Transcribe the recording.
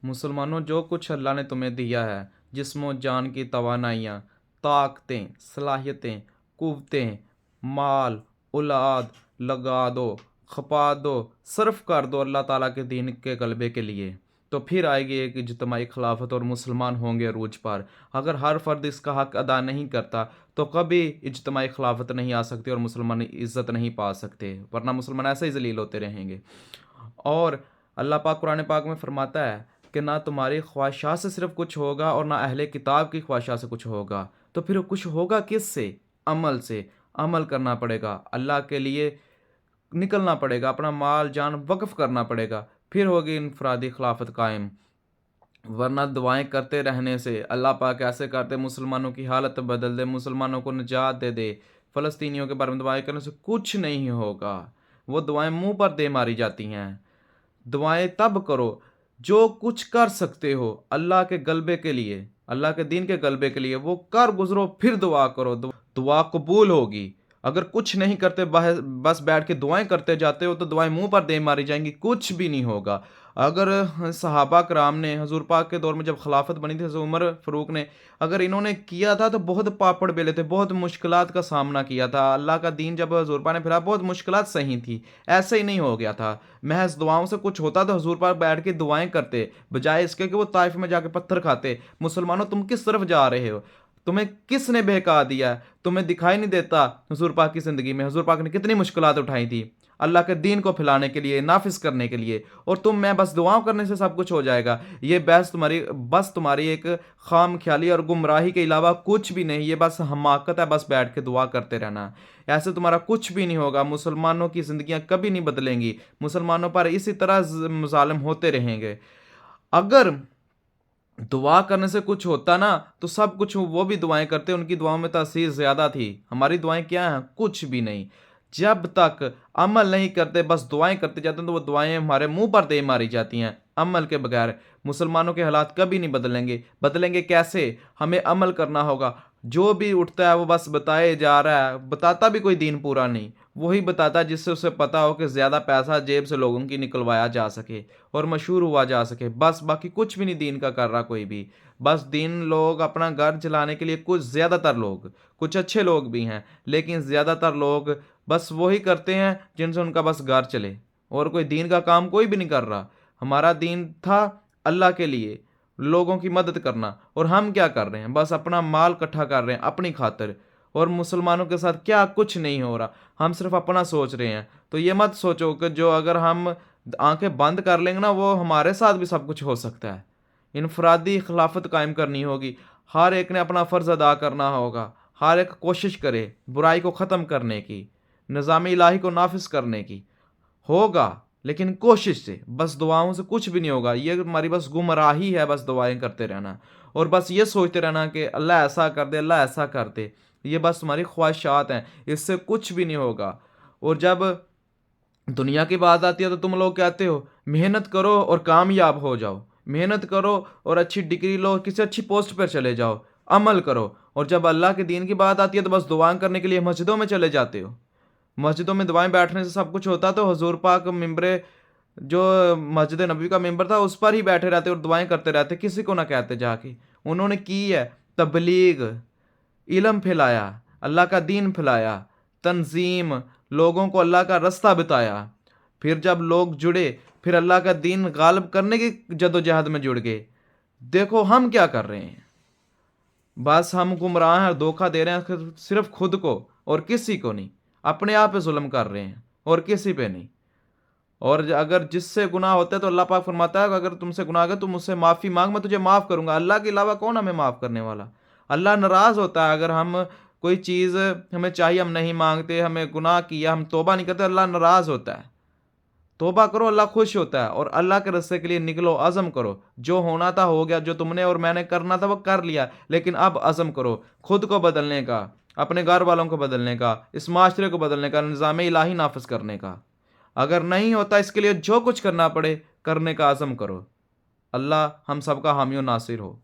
मुसलमानों, जो कुछ अल्लाह ने तुम्हें दिया है, जिस्म और जान की तवानाइयाँ, ताकतें, सलाहियतें, कुव्वतें, माल, औलाद, लगा दो, खपा दो, सर्फ कर दो अल्लाह ताला के दीन के गलबे के लिए। तो फिर आएगी एक इज्तिमाई खिलाफत और मुसलमान होंगे अरूज पर। अगर हर फर्द इसका हक अदा नहीं करता तो कभी इज्तिमाई खिलाफत नहीं आ सकती और मुसलमान इज़्ज़त नहीं पा सकते, वरना मुसलमान ऐसे ही ज़लील होते रहेंगे। और अल्लाह पाक कुरान पाक में फरमाता है कि ना तुम्हारी ख्वाहिशात से सिर्फ कुछ होगा और ना अहले किताब की ख्वाहिशात से कुछ होगा। तो फिर कुछ होगा किस से? अमल से। अमल करना पड़ेगा, अल्लाह के लिए निकलना पड़ेगा, अपना माल जान वक्फ करना पड़ेगा, फिर होगी इनफरादी खिलाफत कायम। वरना दुआएं करते रहने से अल्लाह पाक ऐसे करते मुसलमानों की हालत बदल दे, मुसलमानों को निजात दे दे। फ़लस्तीनियों के बारे में दुआएं करने से कुछ नहीं होगा, वो दुआएं मुंह पर दे मारी जाती हैं। दुआएं तब करो जो कुछ कर सकते हो अल्लाह के गलबे के लिए, अल्लाह के दीन के गलबे के लिए, वो कर गुजरो फिर दुआ करो, दुआ कबूल होगी। अगर कुछ नहीं करते बस बैठ के दुआएं करते जाते हो तो दुआएं मुंह पर दे मारी जाएंगी, कुछ भी नहीं होगा। अगर सहाबा कराम ने हजूर पाक के दौर में जब खिलाफत बनी थी हज़रत उमर फ़ारूक ने, अगर इन्होंने किया था तो बहुत पापड़ बेले थे, बहुत मुश्किलात का सामना किया था। अल्लाह का दीन जब हजूर पाक ने फिरा बहुत मुश्किलात सही थी, ऐसे ही नहीं हो गया था। महज दुआओं से कुछ होता तो हजूर पाक बैठ के दुआएं करते, बजाय इसके कि वो ताइफ में जाके पत्थर खाते। मुसलमानों, तुम किस तरफ जा रहे हो? तुम्हें किसने बहका दिया है? तुम्हें दिखाई नहीं देता हुजूर पाक की ज़िंदगी में हुजूर पाक ने कितनी मुश्किलात उठाई थी अल्लाह के दीन को फैलाने के लिए, नाफिज करने के लिए, और तुम मैं बस दुआओं करने से सब कुछ हो जाएगा। ये बस तुम्हारी एक खाम ख्याली और गुमराही के अलावा कुछ भी नहीं। ये बस हमाकत है, बस बैठ के दुआ करते रहना। ऐसे तुम्हारा कुछ भी नहीं होगा। मुसलमानों की ज़िंदगियां कभी नहीं बदलेंगी, मुसलमानों पर इसी तरह ज़ालिम होते रहेंगे। अगर दुआ करने से कुछ होता ना तो सब कुछ वो भी दुआएं करते, उनकी दुआओं में तासीर ज़्यादा थी। हमारी दुआएं क्या हैं? कुछ भी नहीं। जब तक अमल नहीं करते बस दुआएं करते जाते हैं तो वो दुआएं हमारे मुंह पर दे मारी जाती हैं। अमल के बगैर मुसलमानों के हालात कभी नहीं बदलेंगे। बदलेंगे कैसे? हमें अमल करना होगा। जो भी उठता है वो बस बताए जा रहा है, बताता भी कोई दीन पूरा नहीं, वही बताता है जिससे उसे पता हो कि ज़्यादा पैसा जेब से लोगों की निकलवाया जा सके और मशहूर हुआ जा सके, बस। बाकी कुछ भी नहीं दीन का कर रहा कोई भी। बस दीन लोग अपना घर चलाने के लिए, कुछ ज़्यादातर लोग, कुछ अच्छे लोग भी हैं लेकिन ज़्यादातर लोग बस वही करते हैं जिनसे उनका बस घर चले, और कोई दीन का काम कोई भी नहीं कर रहा। हमारा दीन था अल्लाह के लिए, लोगों की मदद करना, और हम क्या कर रहे हैं? बस अपना माल इकट्ठा कर रहे हैं अपनी खातिर। और मुसलमानों के साथ क्या कुछ नहीं हो रहा, हम सिर्फ अपना सोच रहे हैं। तो ये मत सोचो कि जो अगर हम आंखें बंद कर लेंगे ना वो हमारे साथ भी सब कुछ हो सकता है। इनफरादी खिलाफत कायम करनी होगी, हर एक ने अपना फ़र्ज़ अदा करना होगा। हर एक कोशिश करे बुराई को ख़त्म करने की, निज़ाम इलाही को नाफिज करने की। होगा लेकिन कोशिश से, बस दुआओं से कुछ भी नहीं होगा। ये हमारी बस गुमराही है, बस दुआएं करते रहना और बस ये सोचते रहना कि अल्लाह ऐसा कर दे, अल्लाह ऐसा कर दे। ये बस तुम्हारी ख्वाहिशात हैं, इससे कुछ भी नहीं होगा। और जब दुनिया की बात आती है तो तुम लोग कहते हो मेहनत करो और कामयाब हो जाओ, मेहनत करो और अच्छी डिग्री लो, किसी अच्छी पोस्ट पर चले जाओ, अमल करो। और जब अल्लाह के दीन की बात आती है तो बस दुआएं करने के लिए मस्जिदों में चले जाते हो। मस्जिदों में दुआएं बैठने से सब कुछ होता तो हजूर पाक मिंबरे, जो मस्जिद नबी का मिंबर था उस पर ही बैठे रहते और दुआएं करते रहते, किसी को ना कहते जाके। उन्होंने की है तबलीग, इल्म फैलाया, अल्लाह का दीन फैलाया, तंजीम, लोगों को अल्लाह का रास्ता बताया। फिर जब लोग जुड़े, फिर अल्लाह का दीन गालिब करने की जदोजहद में जुड़ गए। देखो हम क्या कर रहे हैं, बस हम गुमराह हैं, धोखा दे रहे हैं सिर्फ खुद को और किसी को नहीं। अपने आप पे जुल्म कर रहे हैं और किसी पे नहीं। और अगर जिससे गुनाह होता है तो अल्लाह पाक फरमाता है अगर तुमसे गुनाह है तुम मुझसे माफ़ी मांग, मैं तुझे माफ़ करूंगा। अल्लाह के अलावा कौन हमें माफ़ करने वाला? अल्लाह नाराज़ होता है अगर हम कोई चीज़ हमें चाहिए हम नहीं मांगते, हमें गुनाह किया हम तौबा नहीं करते, अल्लाह नाराज़ होता है। तौबा करो, अल्लाह खुश होता है। और अल्लाह के रास्ते के लिए निकलो, अज़म करो। जो होना था हो गया, जो तुमने और मैंने करना था वो कर लिया, लेकिन अब अज़म करो खुद को बदलने का, अपने घर वालों को बदलने का, इस माशरे को बदलने का, निज़ाम इलाही नाफिज करने का। अगर नहीं होता इसके लिए जो कुछ करना पड़े करने का अज़म करो। अल्लाह हम सबका हामी और नासिर हो।